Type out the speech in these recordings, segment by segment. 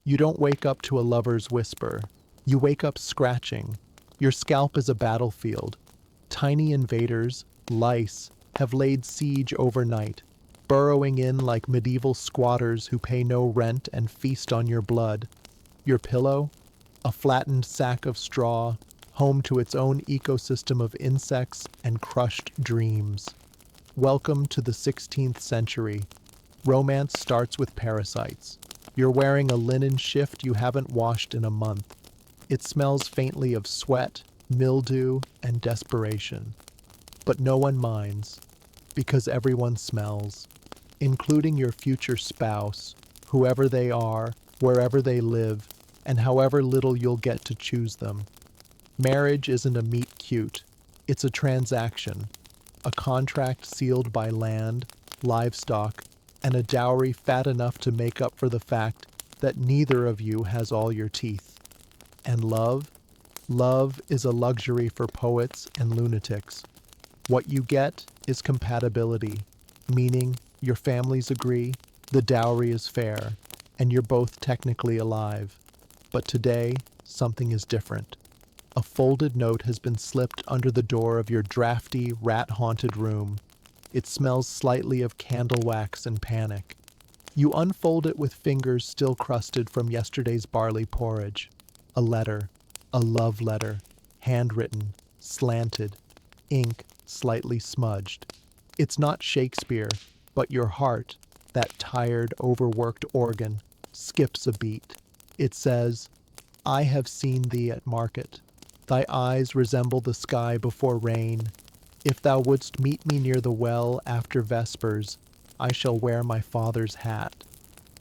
You don't wake up to a lover's whisper. You wake up scratching. Your scalp is a battlefield. Tiny invaders, lice, have laid siege overnight, burrowing in like medieval squatters who pay no rent and feast on your blood. Your pillow? A flattened sack of straw, home to its own ecosystem of insects and crushed dreams. Welcome to the 16th century. Romance starts with parasites. You're wearing a linen shift you haven't washed in a month. It smells faintly of sweat, mildew, and desperation. But no one minds, because everyone smells, including your future spouse, whoever they are, wherever they live, and however little you'll get to choose them. Marriage isn't a meet cute, it's a transaction, a contract sealed by land, livestock, and a dowry fat enough to make up for the fact that neither of you has all your teeth. And love? Love is a luxury for poets and lunatics. What you get is compatibility, meaning your families agree, the dowry is fair, and you're both technically alive. But today, something is different. A folded note has been slipped under the door of your drafty, rat-haunted room. It smells slightly of candle wax and panic. You unfold it with fingers still crusted from yesterday's barley porridge. A letter, a love letter, handwritten, slanted, ink slightly smudged. It's not Shakespeare, but your heart, that tired, overworked organ, skips a beat. It says, "I have seen thee at market. Thy eyes resemble the sky before rain. If thou wouldst meet me near the well after vespers, I shall wear my father's hat."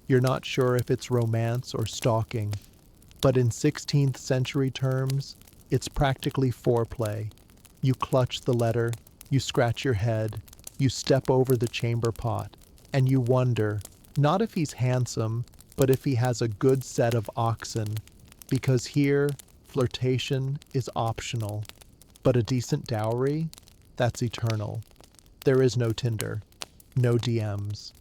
You're not sure if it's romance or stalking, but in 16th century terms, it's practically foreplay. You clutch the letter, you scratch your head, you step over the chamber pot, and you wonder, not if he's handsome, but if he has a good set of oxen, because here, flirtation is optional, but a decent dowry? That's eternal. There is no Tinder, no DMs,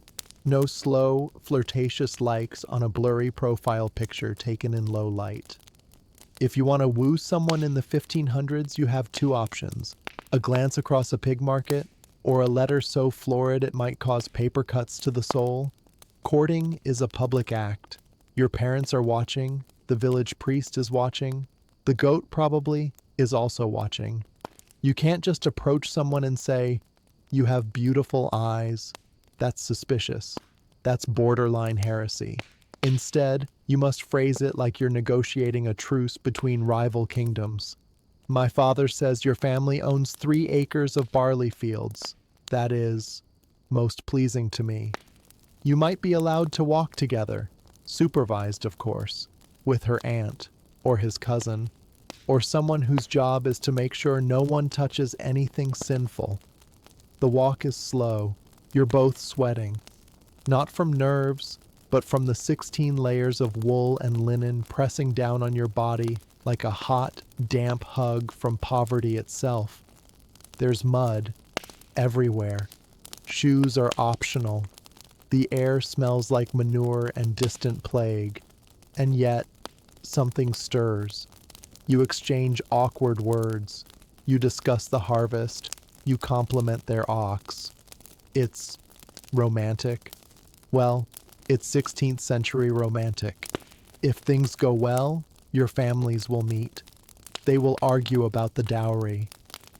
no slow, flirtatious likes on a blurry profile picture taken in low light. If you want to woo someone in the 1500s, you have two options: a glance across a pig market, or a letter so florid it might cause paper cuts to the soul. Courting is a public act. Your parents are watching, the village priest is watching, the goat probably is also watching. You can't just approach someone and say, "You have beautiful eyes." That's suspicious. That's borderline heresy. Instead, you must phrase it like you're negotiating a truce between rival kingdoms. "My father says your family owns 3 acres of barley fields. That is most pleasing to me." You might be allowed to walk together, supervised, of course, with her aunt, or his cousin, or someone whose job is to make sure no one touches anything sinful. The walk is slow. You're both sweating. Not from nerves, but from the 16 layers of wool and linen pressing down on your body like a hot, damp hug from poverty itself. There's mud everywhere. Shoes are optional. The air smells like manure and distant plague. And yet, something stirs. You exchange awkward words. You discuss the harvest. You compliment their ox. It's romantic. Well, it's 16th century romantic. If things go well, your families will meet. They will argue about the dowry.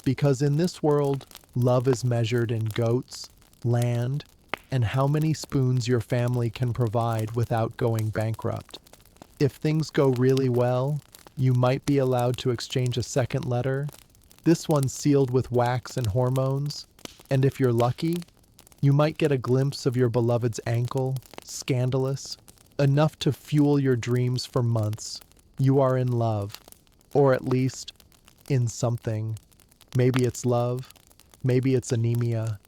Because in this world, love is measured in goats, land, and how many spoons your family can provide without going bankrupt. If things go really well, you might be allowed to exchange a second letter, this one sealed with wax and hormones, and if you're lucky, you might get a glimpse of your beloved's ankle, scandalous, enough to fuel your dreams for months. You are in love, or at least, in something. Maybe it's love, maybe it's anemia.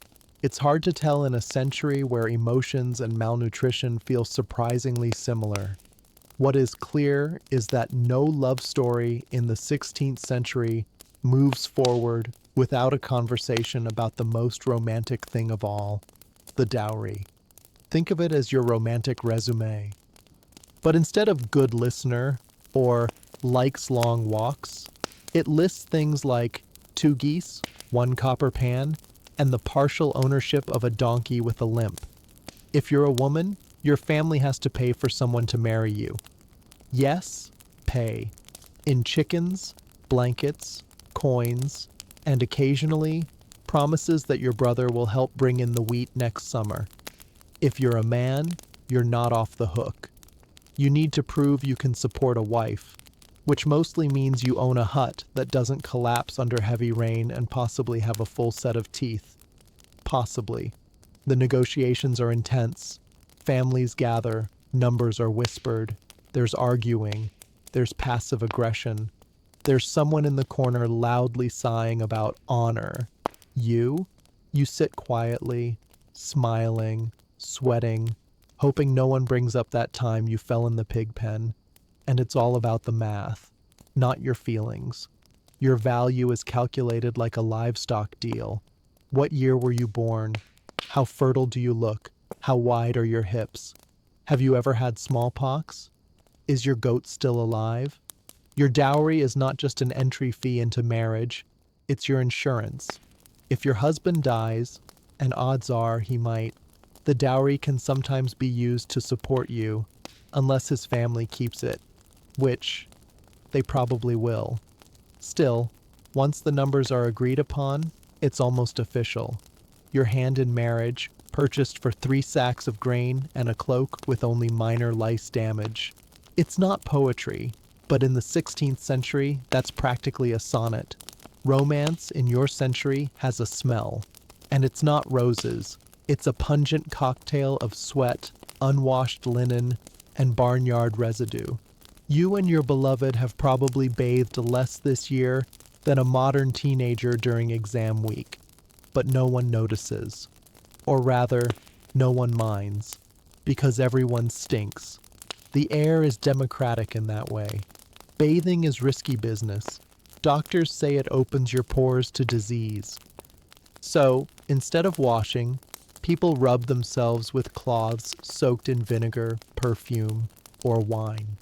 It's hard to tell in a century where emotions and malnutrition feel surprisingly similar. What is clear is that no love story in the 16th century moves forward without a conversation about the most romantic thing of all, the dowry. Think of it as your romantic resume. But instead of good listener or likes long walks, it lists things like 2 geese, 1 copper pan, and the partial ownership of a donkey with a limp. If you're a woman, your family has to pay for someone to marry you. Yes, pay. In chickens, blankets, coins, and occasionally, promises that your brother will help bring in the wheat next summer. If you're a man, you're not off the hook. You need to prove you can support a wife, which mostly means you own a hut that doesn't collapse under heavy rain and possibly have a full set of teeth. Possibly. The negotiations are intense. Families gather, numbers are whispered, there's arguing, there's passive aggression. There's someone in the corner loudly sighing about honor. You sit quietly, smiling, sweating, hoping no one brings up that time you fell in the pig pen. And it's all about the math, not your feelings. Your value is calculated like a livestock deal. What year were you born? How fertile do you look? How wide are your hips? Have you ever had smallpox? Is your goat still alive? Your dowry is not just an entry fee into marriage, it's your insurance. If your husband dies, and odds are he might, the dowry can sometimes be used to support you, unless his family keeps it, which they probably will. Still, once the numbers are agreed upon, it's almost official. Your hand in marriage, purchased for 3 sacks of grain and a cloak with only minor lice damage. It's not poetry, but in the 16th century, that's practically a sonnet. Romance in your century has a smell, and it's not roses. It's a pungent cocktail of sweat, unwashed linen, and barnyard residue. You and your beloved have probably bathed less this year than a modern teenager during exam week, but no one notices. Or rather, no one minds, because everyone stinks. The air is democratic in that way. Bathing is risky business. Doctors say it opens your pores to disease. So, instead of washing, people rub themselves with cloths soaked in vinegar, perfume, or wine.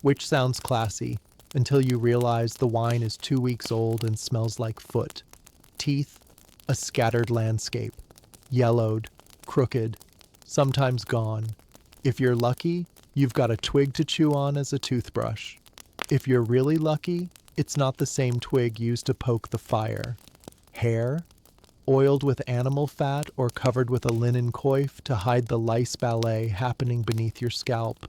Which sounds classy, until you realize the wine is 2 weeks old and smells like foot. Teeth, a scattered landscape. Yellowed, crooked, sometimes gone. If you're lucky, you've got a twig to chew on as a toothbrush. If you're really lucky, it's not the same twig used to poke the fire. Hair, oiled with animal fat or covered with a linen coif to hide the lice ballet happening beneath your scalp.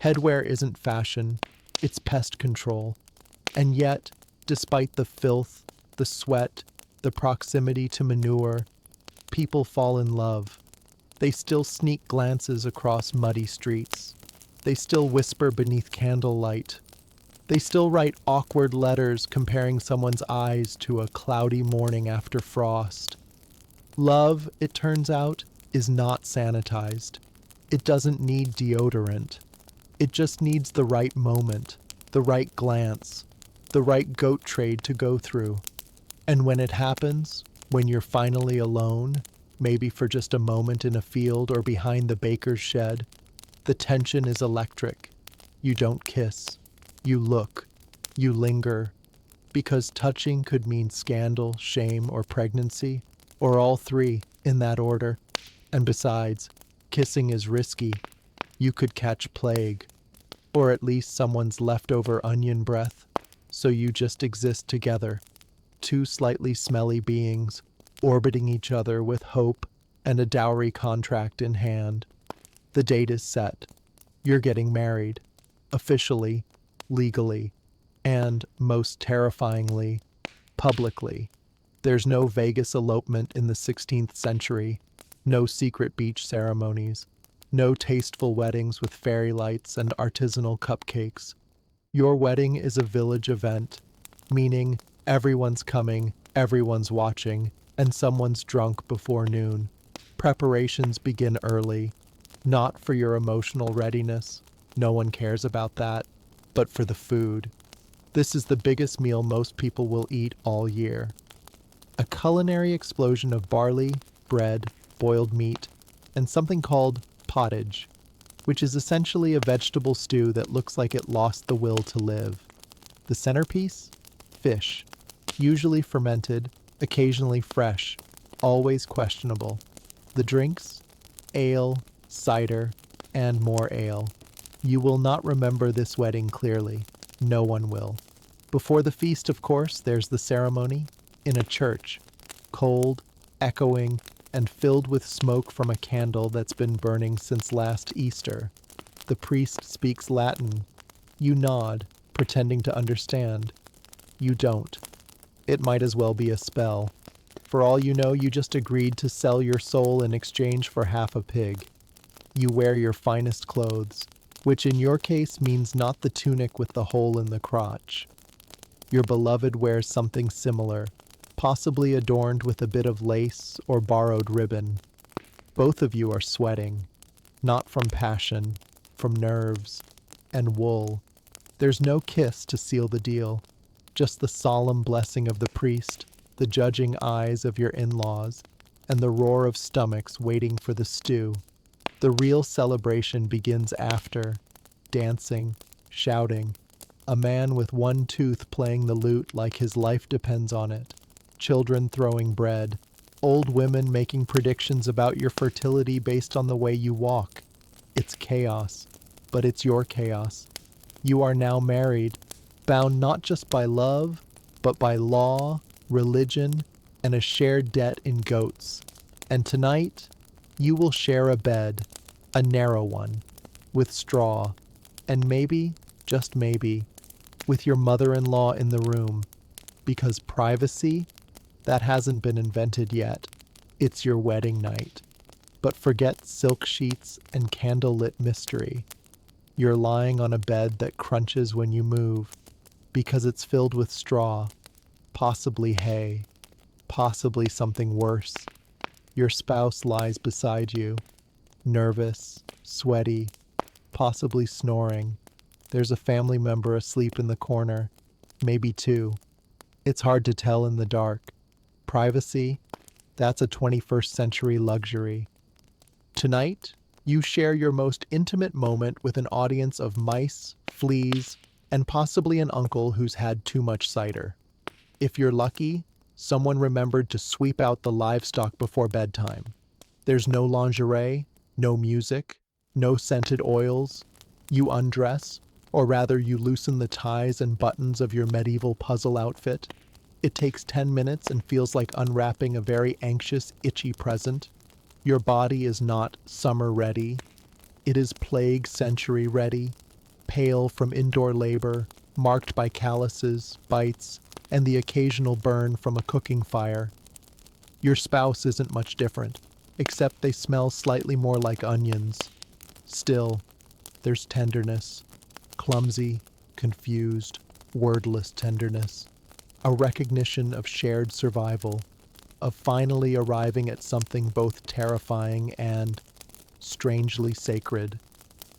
Headwear isn't fashion, it's pest control. And yet, despite the filth, the sweat, the proximity to manure, people fall in love. They still sneak glances across muddy streets. They still whisper beneath candlelight. They still write awkward letters comparing someone's eyes to a cloudy morning after frost. Love, it turns out, is not sanitized. It doesn't need deodorant. It just needs the right moment, the right glance, the right goat trade to go through. And when it happens, when you're finally alone, maybe for just a moment in a field or behind the baker's shed, the tension is electric. You don't kiss. You look. You linger. Because touching could mean scandal, shame, or pregnancy, or all 3 in that order. And besides, kissing is risky. You could catch plague. Or at least someone's leftover onion breath. So you just exist together. 2 slightly smelly beings, orbiting each other with hope and a dowry contract in hand. The date is set. You're getting married. Officially, legally, and, most terrifyingly, publicly. There's no Vegas elopement in the 16th century, no secret beach ceremonies, no tasteful weddings with fairy lights and artisanal cupcakes. Your wedding is a village event, meaning everyone's coming, everyone's watching, and someone's drunk before noon. Preparations begin early, not for your emotional readiness, no one cares about that, but for the food. This is the biggest meal most people will eat all year. A culinary explosion of barley, bread, boiled meat, and something called pottage, which is essentially a vegetable stew that looks like it lost the will to live. The centerpiece? Fish, usually fermented, occasionally fresh, always questionable. The drinks? Ale, cider, and more ale. You will not remember this wedding clearly. No one will. Before the feast, of course, there's the ceremony in a church, cold, echoing, and filled with smoke from a candle that's been burning since last Easter. The priest speaks Latin. You nod, pretending to understand. You don't. It might as well be a spell. For all you know, you just agreed to sell your soul in exchange for half a pig. You wear your finest clothes, which in your case means not the tunic with the hole in the crotch. Your beloved wears something similar, possibly adorned with a bit of lace or borrowed ribbon. Both of you are sweating, not from passion, from nerves and wool. There's no kiss to seal the deal, just the solemn blessing of the priest, the judging eyes of your in-laws, and the roar of stomachs waiting for the stew. The real celebration begins after, dancing, shouting, a man with one tooth playing the lute like his life depends on it, children throwing bread, old women making predictions about your fertility based on the way you walk. It's chaos, but it's your chaos. You are now married, bound not just by love, but by law, religion, and a shared debt in goats. And tonight, you will share a bed, a narrow one, with straw, and maybe, just maybe, with your mother-in-law in the room, because privacy, that hasn't been invented yet. It's your wedding night. But forget silk sheets and candlelit mystery. You're lying on a bed that crunches when you move, because it's filled with straw, possibly hay, possibly something worse. Your spouse lies beside you, nervous, sweaty, possibly snoring. There's a family member asleep in the corner, maybe two. It's hard to tell in the dark. Privacy, that's a 21st century luxury. Tonight, you share your most intimate moment with an audience of mice, fleas, and possibly an uncle who's had too much cider. If you're lucky, someone remembered to sweep out the livestock before bedtime. There's no lingerie, no music, no scented oils. You undress, or rather you loosen the ties and buttons of your medieval puzzle outfit. It takes 10 minutes and feels like unwrapping a very anxious, itchy present. Your body is not summer ready. It is plague century ready, pale from indoor labor, marked by calluses, bites, and the occasional burn from a cooking fire. Your spouse isn't much different, except they smell slightly more like onions. Still, there's tenderness, clumsy, confused, wordless tenderness, a recognition of shared survival, of finally arriving at something both terrifying and strangely sacred.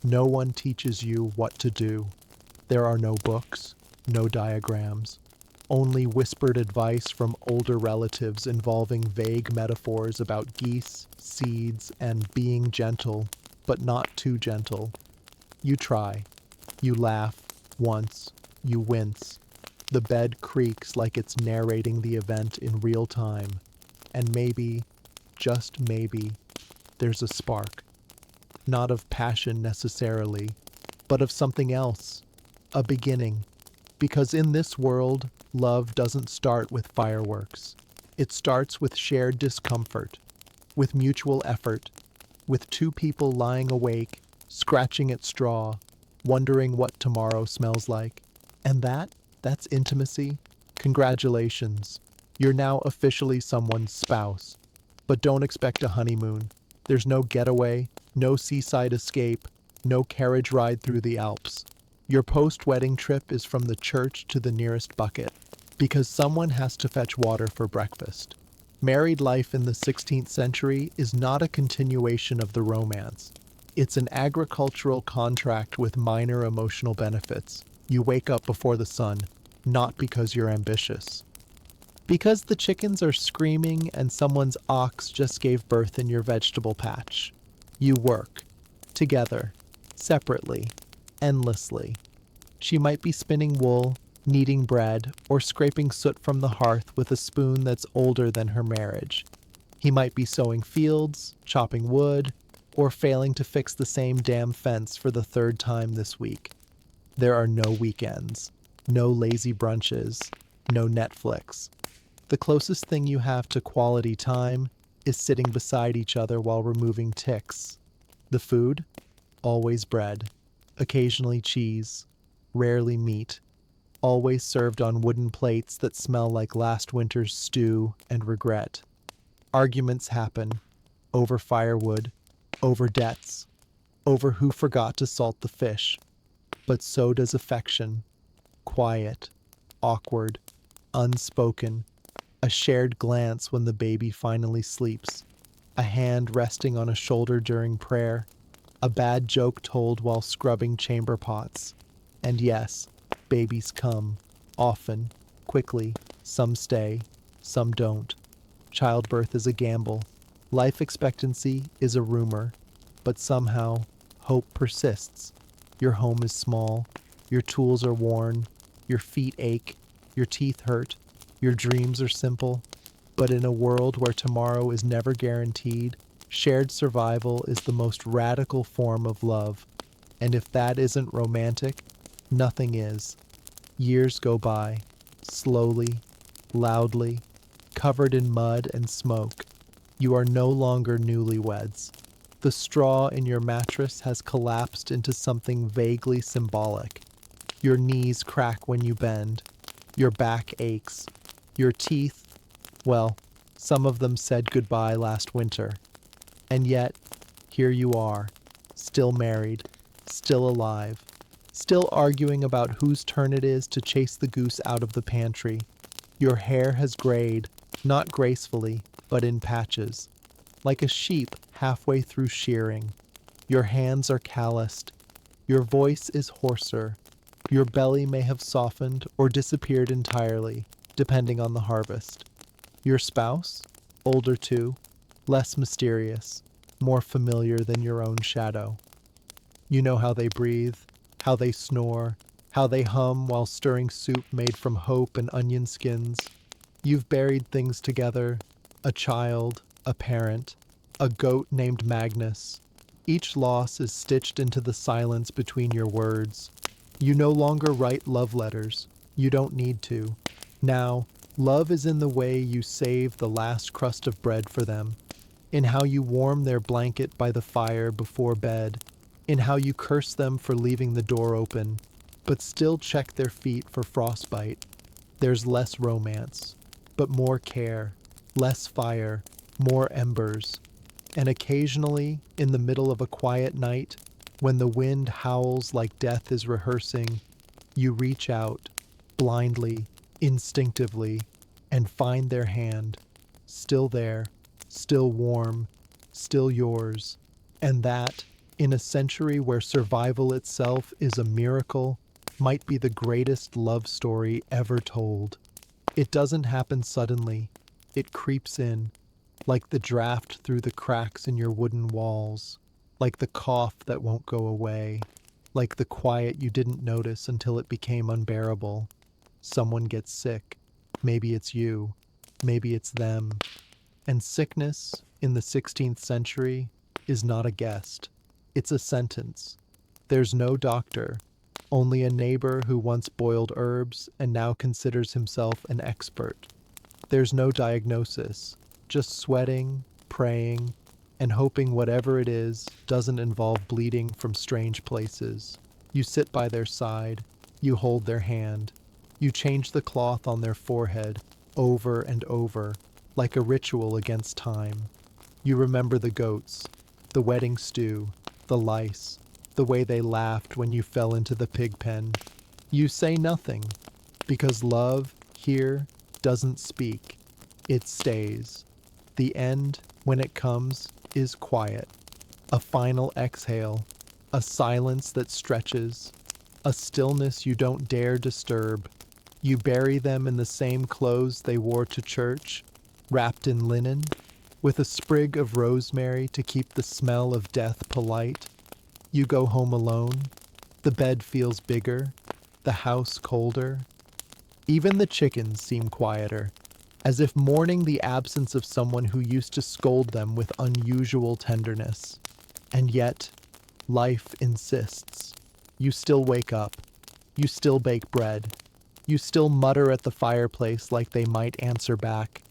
No one teaches you what to do. There are no books, no diagrams, only whispered advice from older relatives involving vague metaphors about geese, seeds, and being gentle, but not too gentle. You try. You laugh, once. You wince. The bed creaks like it's narrating the event in real time. And maybe, just maybe, there's a spark. Not of passion necessarily, but of something else. A beginning. Because in this world, love doesn't start with fireworks. It starts with shared discomfort, with mutual effort, with two people lying awake, scratching at straw, wondering what tomorrow smells like. And that's intimacy. Congratulations. You're now officially someone's spouse. But don't expect a honeymoon. There's no getaway, no seaside escape, no carriage ride through the Alps. Your post-wedding trip is from the church to the nearest bucket, because someone has to fetch water for breakfast. Married life in the 16th century is not a continuation of the romance. It's an agricultural contract with minor emotional benefits. You wake up before the sun, not because you're ambitious. Because the chickens are screaming and someone's ox just gave birth in your vegetable patch. You work. Together. separately, endlessly. She might be spinning wool, kneading bread, or scraping soot from the hearth with a spoon that's older than her marriage. He might be sowing fields, chopping wood, or failing to fix the same damn fence for the third time this week. There are no weekends, no lazy brunches, no Netflix. The closest thing you have to quality time is sitting beside each other while removing ticks. The food? Always bread, occasionally cheese, rarely meat, always served on wooden plates that smell like last winter's stew and regret. Arguments happen over firewood, over debts, over who forgot to salt the fish. But so does affection, quiet, awkward, unspoken, a shared glance when the baby finally sleeps, a hand resting on a shoulder during prayer, a bad joke told while scrubbing chamber pots. And yes, babies come, often, quickly, some stay, some don't. Childbirth is a gamble. Life expectancy is a rumor, but somehow, hope persists. Your home is small, your tools are worn, your feet ache, your teeth hurt, your dreams are simple. But in a world where tomorrow is never guaranteed, shared survival is the most radical form of love. And if that isn't romantic, nothing is. Years go by, slowly, loudly, covered in mud and smoke. You are no longer newlyweds. The straw in your mattress has collapsed into something vaguely symbolic. Your knees crack when you bend. Your back aches. Your teeth, well, some of them said goodbye last winter. And yet, here you are, still married, still alive, still arguing about whose turn it is to chase the goose out of the pantry. Your hair has grayed, not gracefully, but in patches, like a sheep halfway through shearing. Your hands are calloused. Your voice is hoarser. Your belly may have softened or disappeared entirely, depending on the harvest. Your spouse, older too, less mysterious, more familiar than your own shadow. You know how they breathe, how they snore, how they hum while stirring soup made from hope and onion skins. You've buried things together, a child, a parent, a goat named Magnus. Each loss is stitched into the silence between your words. You no longer write love letters. You don't need to. Now, love is in the way you save the last crust of bread for them, in how you warm their blanket by the fire before bed, in how you curse them for leaving the door open, but still check their feet for frostbite. There's less romance, but more care, less fire, more embers. And occasionally, in the middle of a quiet night, when the wind howls like death is rehearsing, you reach out, blindly, instinctively, and find their hand, still there, still warm, still yours. And that, in a century where survival itself is a miracle, might be the greatest love story ever told. It doesn't happen suddenly. It creeps in, like the draft through the cracks in your wooden walls, like the cough that won't go away, like the quiet you didn't notice until it became unbearable. Someone gets sick. Maybe it's you. Maybe it's them. And sickness, in the 16th century, is not a guest. It's a sentence. There's no doctor, only a neighbor who once boiled herbs and now considers himself an expert. There's no diagnosis, just sweating, praying, and hoping whatever it is doesn't involve bleeding from strange places. You sit by their side, you hold their hand, you change the cloth on their forehead over and over, like a ritual against time. You remember the goats, the wedding stew, the lice, the way they laughed when you fell into the pig pen. You say nothing, because love, here, doesn't speak. It stays. The end, when it comes, is quiet. A final exhale, a silence that stretches, a stillness you don't dare disturb. You bury them in the same clothes they wore to church, wrapped in linen, with a sprig of rosemary to keep the smell of death polite. You go home alone. The bed feels bigger, the house colder. Even the chickens seem quieter, as if mourning the absence of someone who used to scold them with unusual tenderness. And yet, life insists. You still wake up. You still bake bread. You still mutter at the fireplace like they might answer back.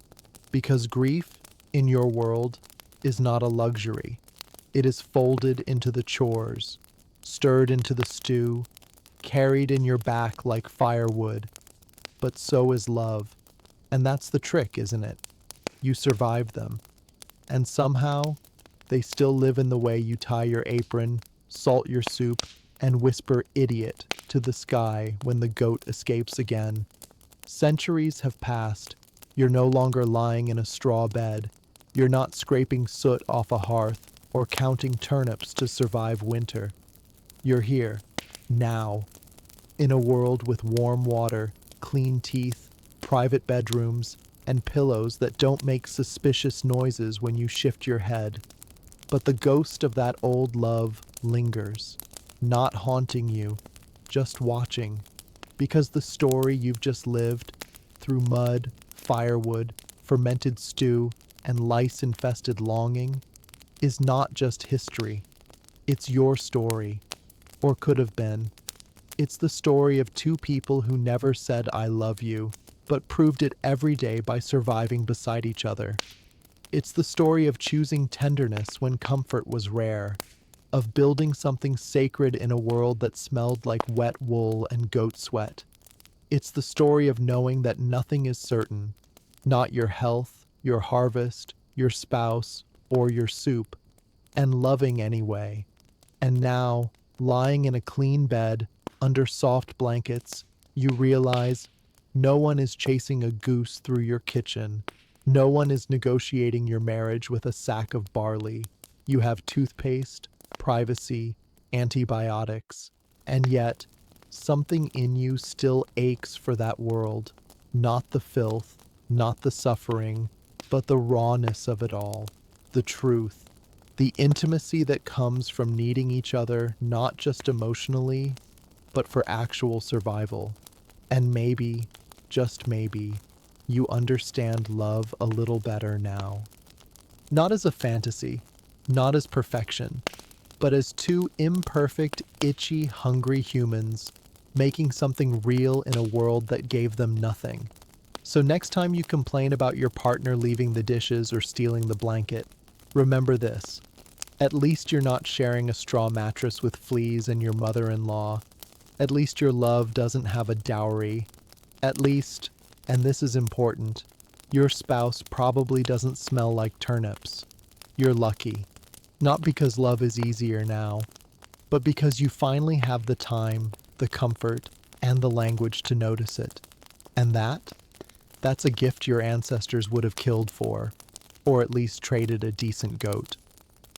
Because grief, in your world, is not a luxury. It is folded into the chores, stirred into the stew, carried in your back like firewood. But so is love. And that's the trick, isn't it? You survive them. And somehow, they still live in the way you tie your apron, salt your soup, and whisper idiot to the sky when the goat escapes again. Centuries have passed. You're no longer lying in a straw bed. You're not scraping soot off a hearth or counting turnips to survive winter. You're here, now, in a world with warm water, clean teeth, private bedrooms, and pillows that don't make suspicious noises when you shift your head. But the ghost of that old love lingers, not haunting you, just watching, because the story you've just lived, through mud, firewood, fermented stew, and lice-infested longing, is not just history. It's your story, or could have been. It's the story of two people who never said I love you, but proved it every day by surviving beside each other. It's the story of choosing tenderness when comfort was rare, of building something sacred in a world that smelled like wet wool and goat sweat. It's the story of knowing that nothing is certain, not your health, your harvest, your spouse, or your soup, and loving anyway. And now, lying in a clean bed, under soft blankets, you realize no one is chasing a goose through your kitchen. No one is negotiating your marriage with a sack of barley. You have toothpaste, privacy, antibiotics, and yet, something in you still aches for that world. Not the filth, not the suffering, but the rawness of it all, the truth, the intimacy that comes from needing each other not just emotionally, but for actual survival. And maybe, just maybe, you understand love a little better now. Not as a fantasy, not as perfection, but as two imperfect, itchy, hungry humans making something real in a world that gave them nothing. So next time you complain about your partner leaving the dishes or stealing the blanket, remember this. At least you're not sharing a straw mattress with fleas and your mother-in-law. At least your love doesn't have a dowry. At least, and this is important, your spouse probably doesn't smell like turnips. You're lucky. Not because love is easier now, but because you finally have the time, the comfort, and the language to notice it. And that's a gift your ancestors would have killed for, or at least traded a decent goat.